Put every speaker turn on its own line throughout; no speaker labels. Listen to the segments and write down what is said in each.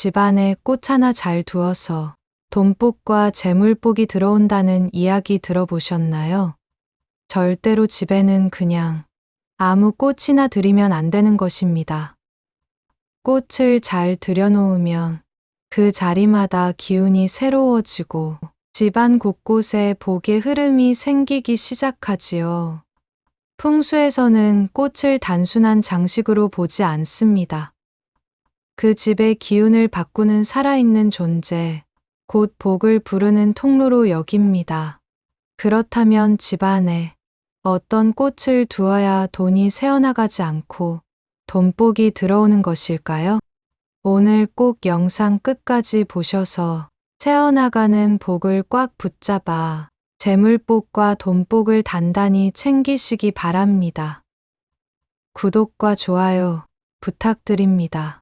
집안에 꽃 하나 잘 두어서 돈복과 재물복이 들어온다는 이야기 들어보셨나요? 절대로 집에는 그냥 아무 꽃이나 들이면 안 되는 것입니다. 꽃을 잘 들여놓으면 그 자리마다 기운이 새로워지고 집안 곳곳에 복의 흐름이 생기기 시작하지요. 풍수에서는 꽃을 단순한 장식으로 보지 않습니다. 그 집의 기운을 바꾸는 살아있는 존재, 곧 복을 부르는 통로로 여깁니다. 그렇다면 집안에 어떤 꽃을 두어야 돈이 새어나가지 않고 돈복이 들어오는 것일까요? 오늘 꼭 영상 끝까지 보셔서 새어나가는 복을 꽉 붙잡아 재물복과 돈복을 단단히 챙기시기 바랍니다. 구독과 좋아요 부탁드립니다.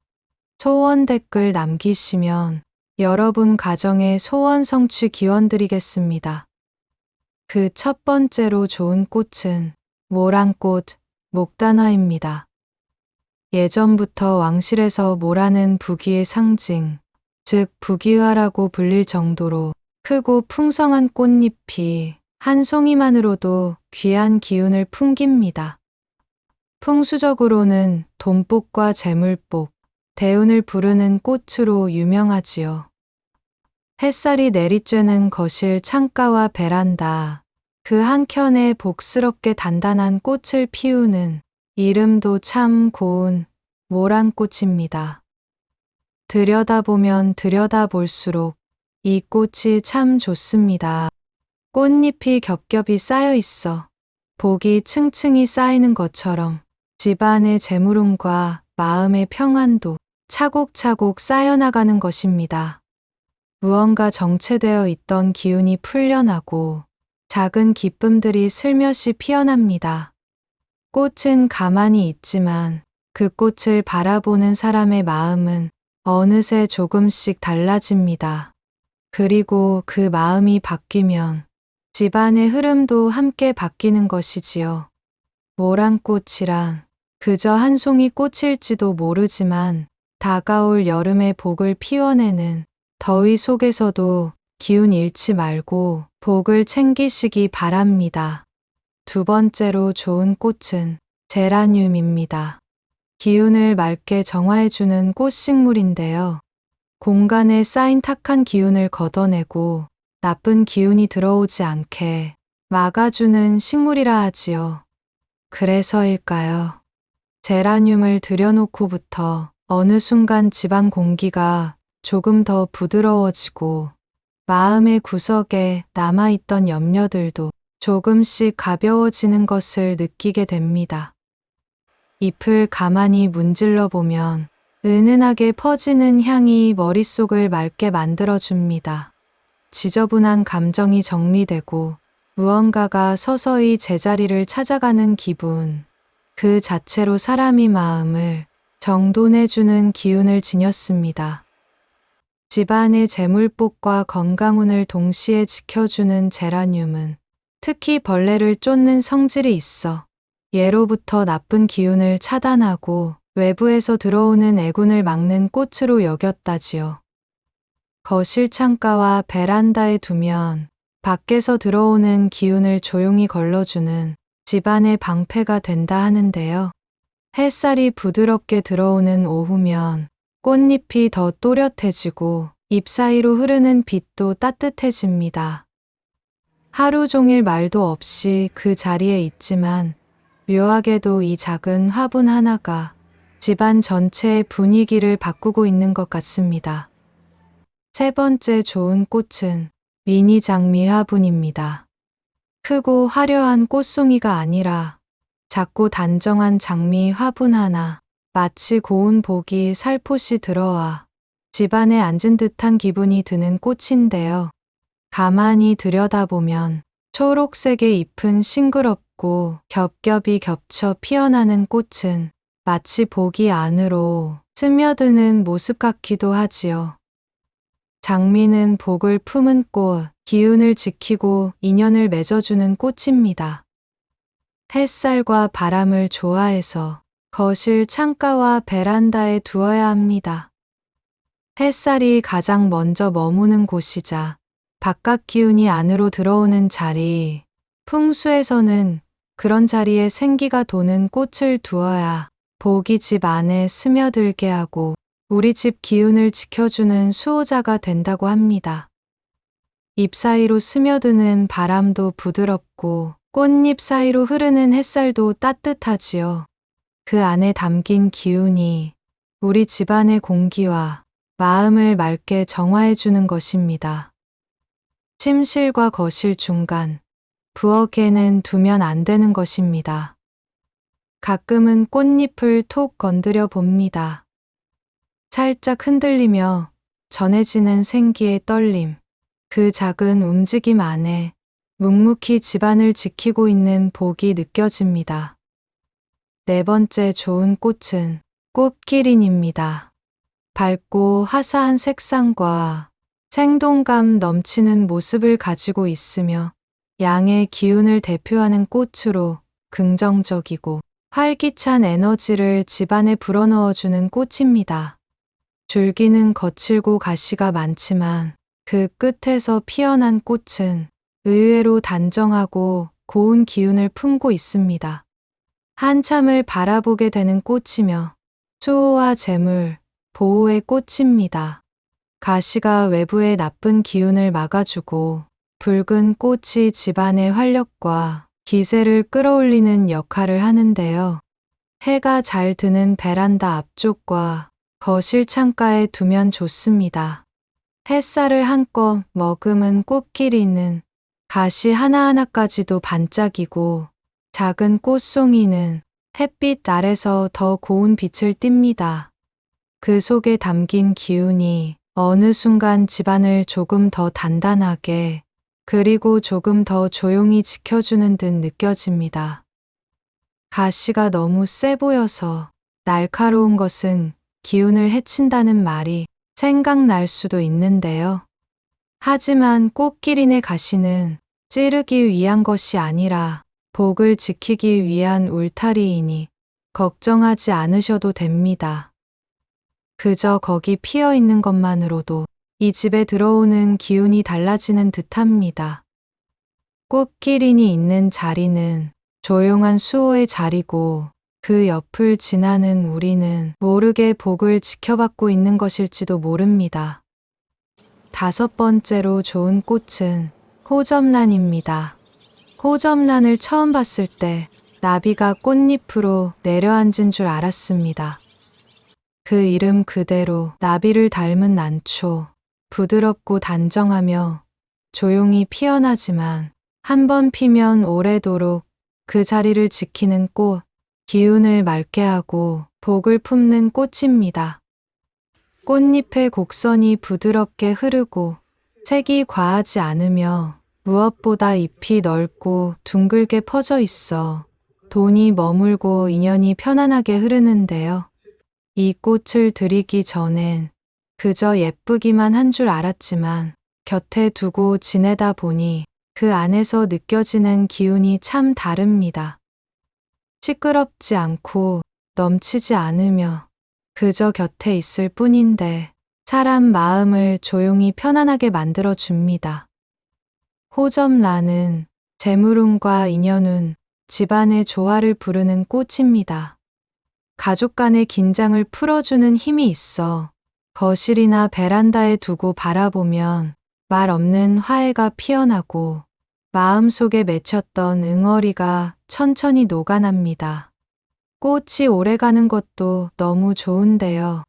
소원 댓글 남기시면 여러분 가정의 소원 성취 기원드리겠습니다. 그 첫 번째로 좋은 꽃은 모란꽃, 목단화입니다. 예전부터 왕실에서 모란은 부귀의 상징, 즉 부귀화라고 불릴 정도로 크고 풍성한 꽃잎이 한 송이만으로도 귀한 기운을 풍깁니다. 풍수적으로는 돈복과 재물복, 대운을 부르는 꽃으로 유명하지요. 햇살이 내리쬐는 거실 창가와 베란다, 그 한켠에 복스럽게 단단한 꽃을 피우는 이름도 참 고운 모란꽃입니다. 들여다보면 들여다볼수록 이 꽃이 참 좋습니다. 꽃잎이 겹겹이 쌓여 있어 복이 층층이 쌓이는 것처럼 집안의 재물운과 마음의 평안도 차곡차곡 쌓여나가는 것입니다. 무언가 정체되어 있던 기운이 풀려나고 작은 기쁨들이 슬며시 피어납니다. 꽃은 가만히 있지만 그 꽃을 바라보는 사람의 마음은 어느새 조금씩 달라집니다. 그리고 그 마음이 바뀌면 집안의 흐름도 함께 바뀌는 것이지요. 모란꽃이란 그저 한 송이 꽃일지도 모르지만 다가올 여름의 복을 피워내는 더위 속에서도 기운 잃지 말고 복을 챙기시기 바랍니다. 두 번째로 좋은 꽃은 제라늄입니다. 기운을 맑게 정화해주는 꽃식물인데요. 공간에 쌓인 탁한 기운을 걷어내고 나쁜 기운이 들어오지 않게 막아주는 식물이라 하지요. 그래서일까요? 제라늄을 들여놓고부터 어느 순간 집안 공기가 조금 더 부드러워지고 마음의 구석에 남아있던 염려들도 조금씩 가벼워지는 것을 느끼게 됩니다. 잎을 가만히 문질러 보면 은은하게 퍼지는 향이 머릿속을 맑게 만들어줍니다. 지저분한 감정이 정리되고 무언가가 서서히 제자리를 찾아가는 기분, 그 자체로 사람의 마음을 정돈해주는 기운을 지녔습니다. 집안의 재물복과 건강운을 동시에 지켜주는 제라늄은 특히 벌레를 쫓는 성질이 있어 예로부터 나쁜 기운을 차단하고 외부에서 들어오는 애군을 막는 꽃으로 여겼다지요. 거실 창가와 베란다에 두면 밖에서 들어오는 기운을 조용히 걸러주는 집안의 방패가 된다 하는데요. 햇살이 부드럽게 들어오는 오후면 꽃잎이 더 또렷해지고 잎 사이로 흐르는 빛도 따뜻해집니다. 하루 종일 말도 없이 그 자리에 있지만 묘하게도 이 작은 화분 하나가 집안 전체의 분위기를 바꾸고 있는 것 같습니다. 세 번째 좋은 꽃은 미니 장미 화분입니다. 크고 화려한 꽃송이가 아니라 작고 단정한 장미 화분 하나, 마치 고운 복이 살포시 들어와 집안에 앉은 듯한 기분이 드는 꽃인데요. 가만히 들여다보면 초록색의 잎은 싱그럽고 겹겹이 겹쳐 피어나는 꽃은 마치 복이 안으로 스며드는 모습 같기도 하지요. 장미는 복을 품은 꽃, 기운을 지키고 인연을 맺어주는 꽃입니다. 햇살과 바람을 좋아해서 거실 창가와 베란다에 두어야 합니다. 햇살이 가장 먼저 머무는 곳이자 바깥 기운이 안으로 들어오는 자리. 풍수에서는 그런 자리에 생기가 도는 꽃을 두어야 복이 집 안에 스며들게 하고 우리 집 기운을 지켜주는 수호자가 된다고 합니다. 잎 사이로 스며드는 바람도 부드럽고 꽃잎 사이로 흐르는 햇살도 따뜻하지요. 그 안에 담긴 기운이 우리 집안의 공기와 마음을 맑게 정화해주는 것입니다. 침실과 거실 중간, 부엌에는 두면 안 되는 것입니다. 가끔은 꽃잎을 톡 건드려 봅니다. 살짝 흔들리며 전해지는 생기의 떨림, 그 작은 움직임 안에 묵묵히 집안을 지키고 있는 복이 느껴집니다. 네 번째 좋은 꽃은 꽃기린입니다. 밝고 화사한 색상과 생동감 넘치는 모습을 가지고 있으며 양의 기운을 대표하는 꽃으로 긍정적이고 활기찬 에너지를 집안에 불어넣어주는 꽃입니다. 줄기는 거칠고 가시가 많지만 그 끝에서 피어난 꽃은 의외로 단정하고 고운 기운을 품고 있습니다. 한참을 바라보게 되는 꽃이며 수호와 재물, 보호의 꽃입니다. 가시가 외부의 나쁜 기운을 막아주고 붉은 꽃이 집안의 활력과 기세를 끌어올리는 역할을 하는데요. 해가 잘 드는 베란다 앞쪽과 거실 창가에 두면 좋습니다. 햇살을 한껏 머금은 꽃기린은 가시 하나하나까지도 반짝이고 작은 꽃송이는 햇빛 아래서 더 고운 빛을 띱니다. 그 속에 담긴 기운이 어느 순간 집안을 조금 더 단단하게 그리고 조금 더 조용히 지켜주는 듯 느껴집니다. 가시가 너무 세 보여서 날카로운 것은 기운을 해친다는 말이 생각날 수도 있는데요. 하지만 꽃기린의 가시는 찌르기 위한 것이 아니라 복을 지키기 위한 울타리이니 걱정하지 않으셔도 됩니다. 그저 거기 피어 있는 것만으로도 이 집에 들어오는 기운이 달라지는 듯합니다. 꽃기린이 있는 자리는 조용한 수호의 자리고 그 옆을 지나는 우리는 모르게 복을 지켜받고 있는 것일지도 모릅니다. 다섯 번째로 좋은 꽃은 호접란입니다. 호접란을 처음 봤을 때 나비가 꽃잎으로 내려앉은 줄 알았습니다. 그 이름 그대로 나비를 닮은 난초, 부드럽고 단정하며 조용히 피어나지만 한 번 피면 오래도록 그 자리를 지키는 꽃, 기운을 맑게 하고 복을 품는 꽃입니다. 꽃잎의 곡선이 부드럽게 흐르고 색이 과하지 않으며 무엇보다 잎이 넓고 둥글게 퍼져 있어 돈이 머물고 인연이 편안하게 흐르는데요. 이 꽃을 들이기 전엔 그저 예쁘기만 한 줄 알았지만 곁에 두고 지내다 보니 그 안에서 느껴지는 기운이 참 다릅니다. 시끄럽지 않고 넘치지 않으며 그저 곁에 있을 뿐인데 사람 마음을 조용히 편안하게 만들어 줍니다. 호접란은 재물운과 인연운, 집안의 조화를 부르는 꽃입니다. 가족 간의 긴장을 풀어주는 힘이 있어 거실이나 베란다에 두고 바라보면 말 없는 화해가 피어나고 마음속에 맺혔던 응어리가 천천히 녹아납니다. 꽃이 오래가는 것도 너무 좋은데요.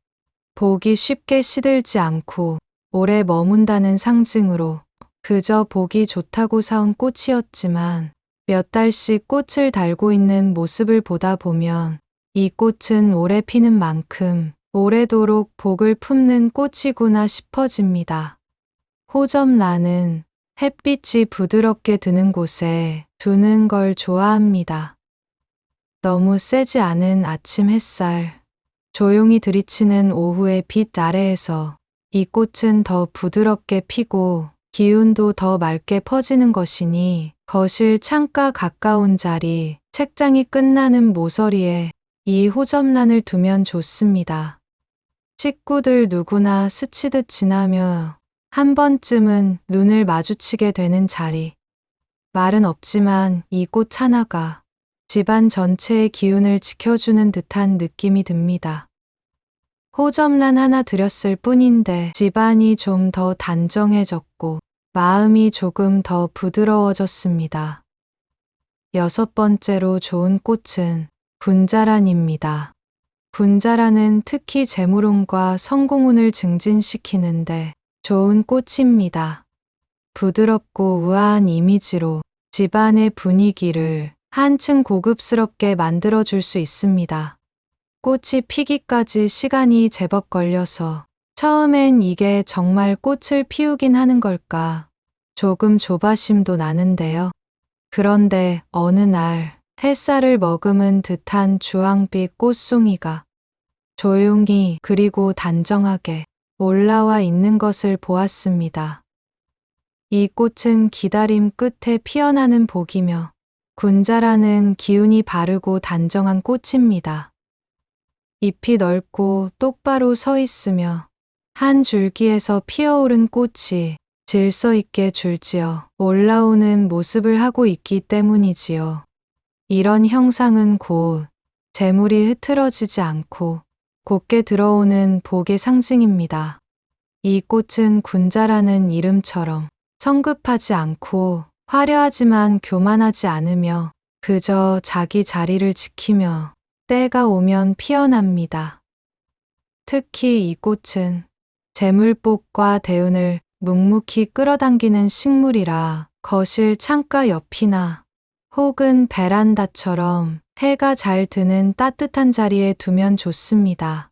복이 쉽게 시들지 않고 오래 머문다는 상징으로 그저 보기 좋다고 사온 꽃이었지만 몇 달씩 꽃을 달고 있는 모습을 보다 보면 이 꽃은 오래 피는 만큼 오래도록 복을 품는 꽃이구나 싶어집니다. 호접란은 햇빛이 부드럽게 드는 곳에 두는 걸 좋아합니다. 너무 세지 않은 아침 햇살, 조용히 들이치는 오후의 빛 아래에서 이 꽃은 더 부드럽게 피고 기운도 더 맑게 퍼지는 것이니 거실 창가 가까운 자리, 책장이 끝나는 모서리에 이 호접란을 두면 좋습니다. 식구들 누구나 스치듯 지나며 한 번쯤은 눈을 마주치게 되는 자리. 말은 없지만 이 꽃 하나가 집안 전체의 기운을 지켜주는 듯한 느낌이 듭니다. 호접란 하나 드렸을 뿐인데 집안이 좀 더 단정해졌고 마음이 조금 더 부드러워졌습니다. 6번째로 좋은 꽃은 분자란입니다. 분자란은 특히 재물운과 성공운을 증진시키는데 좋은 꽃입니다. 부드럽고 우아한 이미지로 집안의 분위기를 한층 고급스럽게 만들어줄 수 있습니다. 꽃이 피기까지 시간이 제법 걸려서 처음엔 이게 정말 꽃을 피우긴 하는 걸까 조금 조바심도 나는데요. 그런데 어느 날 햇살을 머금은 듯한 주황빛 꽃송이가 조용히 그리고 단정하게 올라와 있는 것을 보았습니다. 이 꽃은 기다림 끝에 피어나는 복이며 분자라는 기운이 바르고 단정한 꽃입니다. 잎이 넓고 똑바로 서 있으며 한 줄기에서 피어오른 꽃이 질서 있게 줄지어 올라오는 모습을 하고 있기 때문이지요. 이런 형상은 곧 재물이 흐트러지지 않고 곱게 들어오는 복의 상징입니다. 이 꽃은 군자라는 이름처럼 성급하지 않고 화려하지만 교만하지 않으며 그저 자기 자리를 지키며 때가 오면 피어납니다. 특히 이 꽃은 재물복과 대운을 묵묵히 끌어당기는 식물이라 거실 창가 옆이나 혹은 베란다처럼 해가 잘 드는 따뜻한 자리에 두면 좋습니다.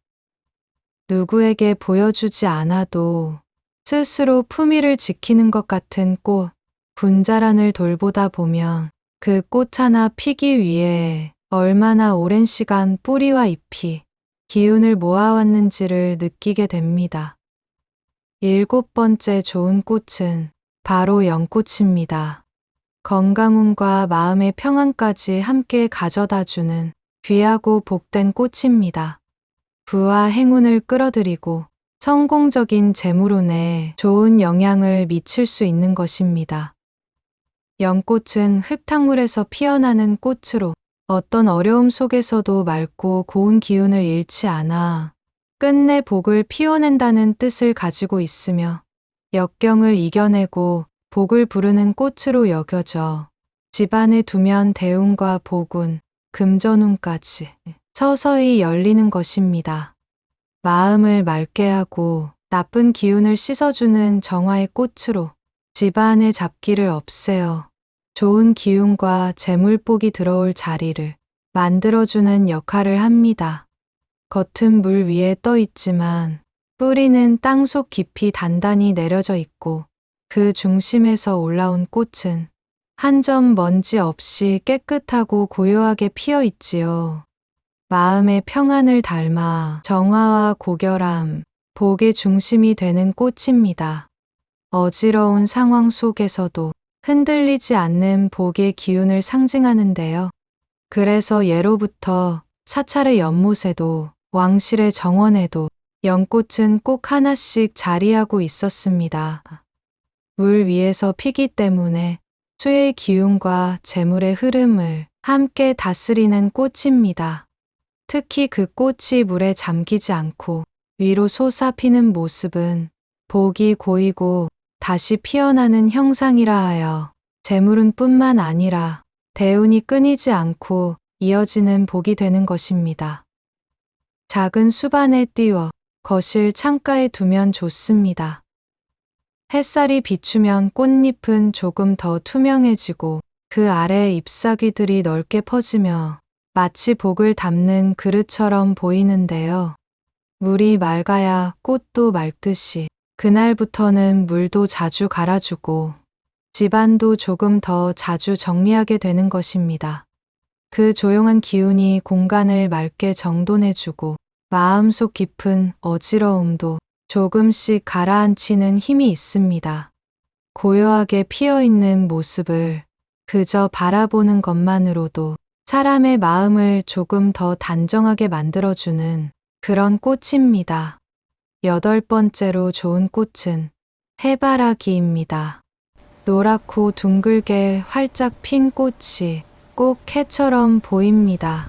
누구에게 보여주지 않아도 스스로 품위를 지키는 것 같은 꽃, 분자란을 돌보다 보면 그 꽃 하나 피기 위해 얼마나 오랜 시간 뿌리와 잎이 기운을 모아왔는지를 느끼게 됩니다. 7번째 좋은 꽃은 바로 연꽃입니다. 건강운과 마음의 평안까지 함께 가져다주는 귀하고 복된 꽃입니다. 부와 행운을 끌어들이고 성공적인 재물운에 좋은 영향을 미칠 수 있는 것입니다. 연꽃은 흙탕물에서 피어나는 꽃으로 어떤 어려움 속에서도 맑고 고운 기운을 잃지 않아 끝내 복을 피워낸다는 뜻을 가지고 있으며 역경을 이겨내고 복을 부르는 꽃으로 여겨져 집안에 두면 대운과 복운, 금전운까지 서서히 열리는 것입니다. 마음을 맑게 하고 나쁜 기운을 씻어주는 정화의 꽃으로 집안의 잡기를 없애어 좋은 기운과 재물복이 들어올 자리를 만들어주는 역할을 합니다. 겉은 물 위에 떠 있지만 뿌리는 땅속 깊이 단단히 내려져 있고 그 중심에서 올라온 꽃은 한 점 먼지 없이 깨끗하고 고요하게 피어 있지요. 마음의 평안을 닮아 정화와 고결함, 복의 중심이 되는 꽃입니다. 어지러운 상황 속에서도 흔들리지 않는 복의 기운을 상징하는데요. 그래서 예로부터 사찰의 연못에도 왕실의 정원에도 연꽃은 꼭 하나씩 자리하고 있었습니다. 물 위에서 피기 때문에 수의 기운과 재물의 흐름을 함께 다스리는 꽃입니다. 특히 그 꽃이 물에 잠기지 않고 위로 솟아 피는 모습은 복이 고이고 다시 피어나는 형상이라 하여 재물은 뿐만 아니라 대운이 끊이지 않고 이어지는 복이 되는 것입니다. 작은 수반에 띄워 거실 창가에 두면 좋습니다. 햇살이 비추면 꽃잎은 조금 더 투명해지고 그 아래 잎사귀들이 넓게 퍼지며 마치 복을 담는 그릇처럼 보이는데요. 물이 맑아야 꽃도 맑듯이 그날부터는 물도 자주 갈아주고 집안도 조금 더 자주 정리하게 되는 것입니다. 그 조용한 기운이 공간을 맑게 정돈해주고 마음속 깊은 어지러움도 조금씩 가라앉히는 힘이 있습니다. 고요하게 피어있는 모습을 그저 바라보는 것만으로도 사람의 마음을 조금 더 단정하게 만들어주는 그런 꽃입니다. 8번째로 좋은 꽃은 해바라기입니다. 노랗고 둥글게 활짝 핀 꽃이 꼭 해처럼 보입니다.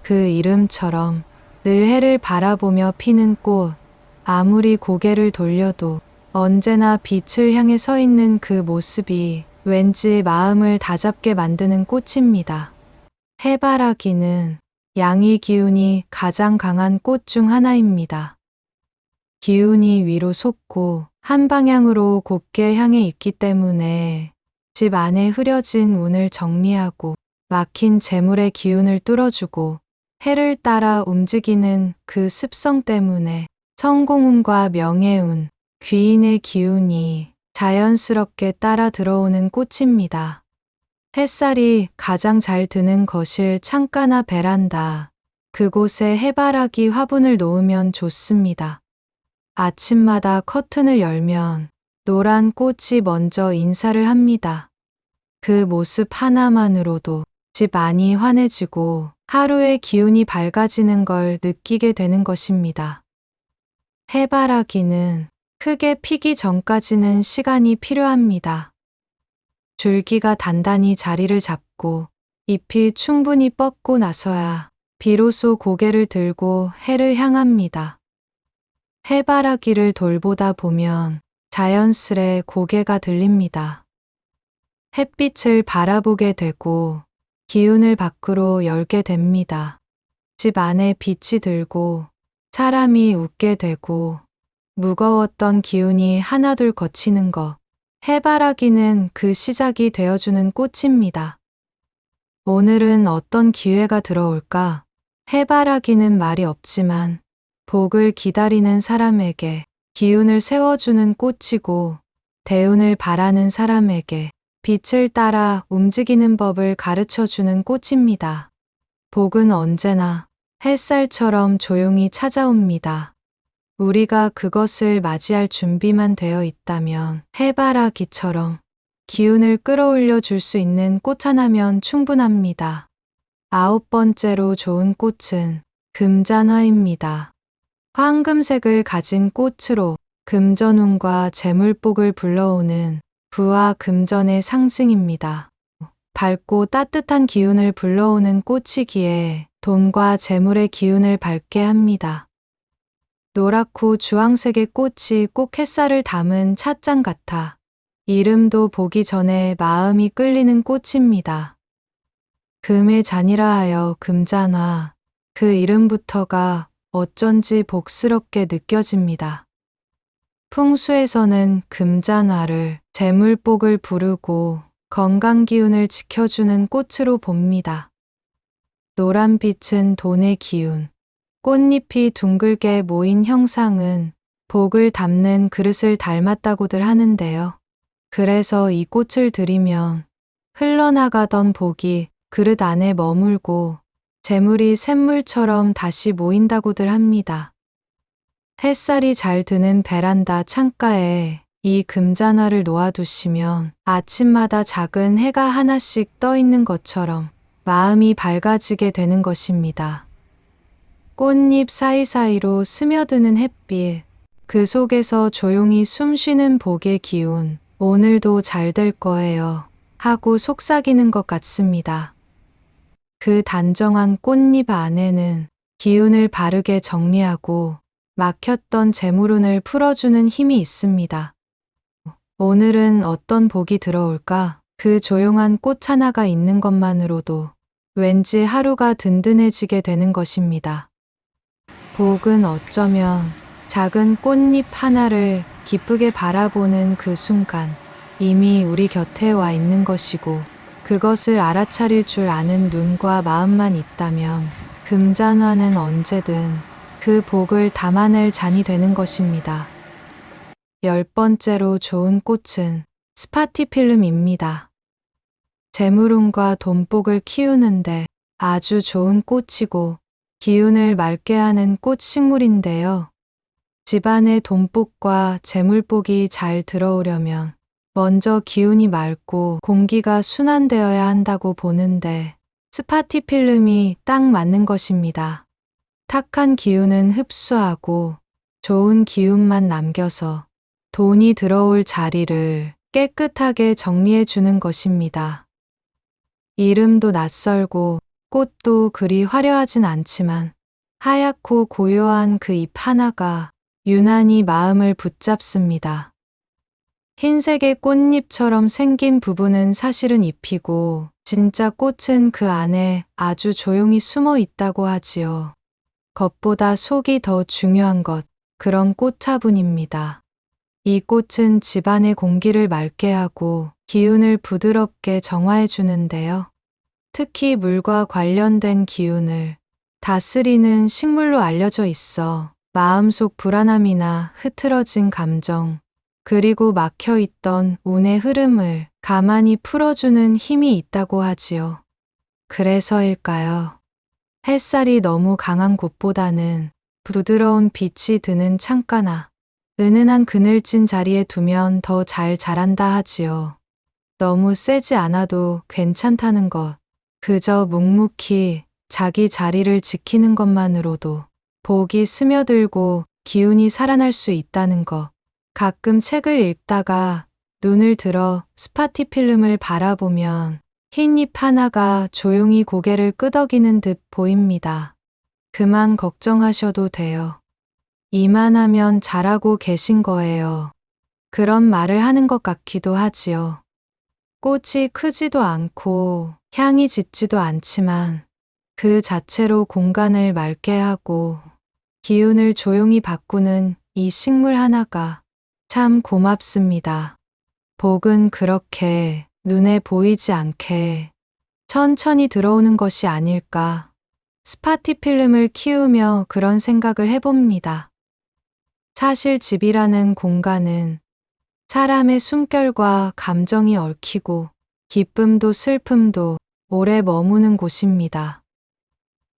그 이름처럼 늘 해를 바라보며 피는 꽃, 아무리 고개를 돌려도 언제나 빛을 향해 서 있는 그 모습이 왠지 마음을 다잡게 만드는 꽃입니다. 해바라기는 양의 기운이 가장 강한 꽃 중 하나입니다. 기운이 위로 솟고 한 방향으로 곱게 향해 있기 때문에 집 안에 흐려진 운을 정리하고 막힌 재물의 기운을 뚫어주고 해를 따라 움직이는 그 습성 때문에 성공운과 명예운, 귀인의 기운이 자연스럽게 따라 들어오는 꽃입니다. 햇살이 가장 잘 드는 거실 창가나 베란다, 그곳에 해바라기 화분을 놓으면 좋습니다. 아침마다 커튼을 열면 노란 꽃이 먼저 인사를 합니다. 그 모습 하나만으로도 집 안이 환해지고 하루의 기운이 밝아지는 걸 느끼게 되는 것입니다. 해바라기는 크게 피기 전까지는 시간이 필요합니다. 줄기가 단단히 자리를 잡고 잎이 충분히 뻗고 나서야 비로소 고개를 들고 해를 향합니다. 해바라기를 돌보다 보면 자연스레 고개가 들립니다. 햇빛을 바라보게 되고 기운을 밖으로 열게 됩니다. 집 안에 빛이 들고 사람이 웃게 되고 무거웠던 기운이 하나둘 걷히는 것. 해바라기는 그 시작이 되어주는 꽃입니다. 오늘은 어떤 기회가 들어올까? 해바라기는 말이 없지만 복을 기다리는 사람에게 기운을 세워주는 꽃이고 대운을 바라는 사람에게 빛을 따라 움직이는 법을 가르쳐주는 꽃입니다. 복은 언제나 햇살처럼 조용히 찾아옵니다. 우리가 그것을 맞이할 준비만 되어 있다면 해바라기처럼 기운을 끌어올려 줄 수 있는 꽃 하나면 충분합니다. 9번째로 좋은 꽃은 금잔화입니다. 황금색을 가진 꽃으로 금전운과 재물복을 불러오는 부와 금전의 상징입니다. 밝고 따뜻한 기운을 불러오는 꽃이기에 돈과 재물의 기운을 밝게 합니다. 노랗고 주황색의 꽃이 꼭 햇살을 담은 찻잔 같아 이름도 보기 전에 마음이 끌리는 꽃입니다. 금의 잔이라 하여 금잔화, 그 이름부터가 어쩐지 복스럽게 느껴집니다. 풍수에서는 금잔화를 재물복을 부르고 건강기운을 지켜주는 꽃으로 봅니다. 노란빛은 돈의 기운, 꽃잎이 둥글게 모인 형상은 복을 담는 그릇을 닮았다고들 하는데요. 그래서 이 꽃을 들이면 흘러나가던 복이 그릇 안에 머물고 재물이 샘물처럼 다시 모인다고들 합니다. 햇살이 잘 드는 베란다 창가에 이 금잔화를 놓아두시면 아침마다 작은 해가 하나씩 떠 있는 것처럼 마음이 밝아지게 되는 것입니다. 꽃잎 사이사이로 스며드는 햇빛, 그 속에서 조용히 숨쉬는 복의 기운, 오늘도 잘 될 거예요 하고 속삭이는 것 같습니다. 그 단정한 꽃잎 안에는 기운을 바르게 정리하고 막혔던 재물운을 풀어주는 힘이 있습니다. 오늘은 어떤 복이 들어올까? 그 조용한 꽃 하나가 있는 것만으로도 왠지 하루가 든든해지게 되는 것입니다. 복은 어쩌면 작은 꽃잎 하나를 기쁘게 바라보는 그 순간 이미 우리 곁에 와 있는 것이고 그것을 알아차릴 줄 아는 눈과 마음만 있다면 금잔화는 언제든 그 복을 담아낼 잔이 되는 것입니다. 10번째로 좋은 꽃은 스파티필름입니다. 재물운과 돈복을 키우는데 아주 좋은 꽃이고 기운을 맑게 하는 꽃 식물인데요. 집안에 돈복과 재물복이 잘 들어오려면 먼저 기운이 맑고 공기가 순환되어야 한다고 보는데 스파티필름이 딱 맞는 것입니다. 탁한 기운은 흡수하고 좋은 기운만 남겨서 돈이 들어올 자리를 깨끗하게 정리해 주는 것입니다. 이름도 낯설고 꽃도 그리 화려하진 않지만 하얗고 고요한 그 잎 하나가 유난히 마음을 붙잡습니다. 흰색의 꽃잎처럼 생긴 부분은 사실은 잎이고 진짜 꽃은 그 안에 아주 조용히 숨어 있다고 하지요. 겉보다 속이 더 중요한 것, 그런 꽃화분입니다. 이 꽃은 집안의 공기를 맑게 하고 기운을 부드럽게 정화해 주는데요. 특히 물과 관련된 기운을 다스리는 식물로 알려져 있어 마음속 불안함이나 흐트러진 감정, 그리고 막혀있던 운의 흐름을 가만히 풀어주는 힘이 있다고 하지요. 그래서일까요? 햇살이 너무 강한 곳보다는 부드러운 빛이 드는 창가나 은은한 그늘진 자리에 두면 더 잘 자란다 하지요. 너무 세지 않아도 괜찮다는 것. 그저 묵묵히 자기 자리를 지키는 것만으로도 복이 스며들고 기운이 살아날 수 있다는 것. 가끔 책을 읽다가 눈을 들어 스파티 필름을 바라보면 흰잎 하나가 조용히 고개를 끄덕이는 듯 보입니다. 그만 걱정하셔도 돼요. 이만하면 잘하고 계신 거예요. 그런 말을 하는 것 같기도 하지요. 꽃이 크지도 않고 향이 짙지도 않지만 그 자체로 공간을 맑게 하고 기운을 조용히 바꾸는 이 식물 하나가 참 고맙습니다. 복은 그렇게 눈에 보이지 않게 천천히 들어오는 것이 아닐까. 스파티 필름을 키우며 그런 생각을 해봅니다. 사실 집이라는 공간은 사람의 숨결과 감정이 얽히고 기쁨도 슬픔도 오래 머무는 곳입니다.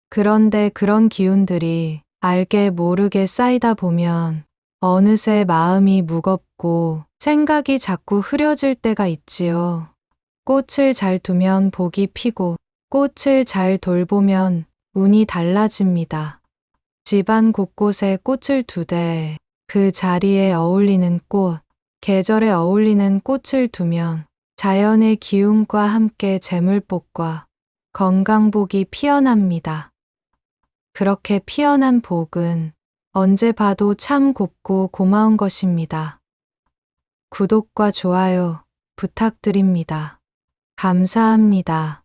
그런데 그런 기운들이 알게 모르게 쌓이다 보면 어느새 마음이 무겁고 생각이 자꾸 흐려질 때가 있지요. 꽃을 잘 두면 복이 피고 꽃을 잘 돌보면 운이 달라집니다. 집안 곳곳에 꽃을 두되 그 자리에 어울리는 꽃, 계절에 어울리는 꽃을 두면 자연의 기운과 함께 재물복과 건강복이 피어납니다. 그렇게 피어난 복은 언제 봐도 참 곱고 고마운 것입니다. 구독과 좋아요 부탁드립니다. 감사합니다.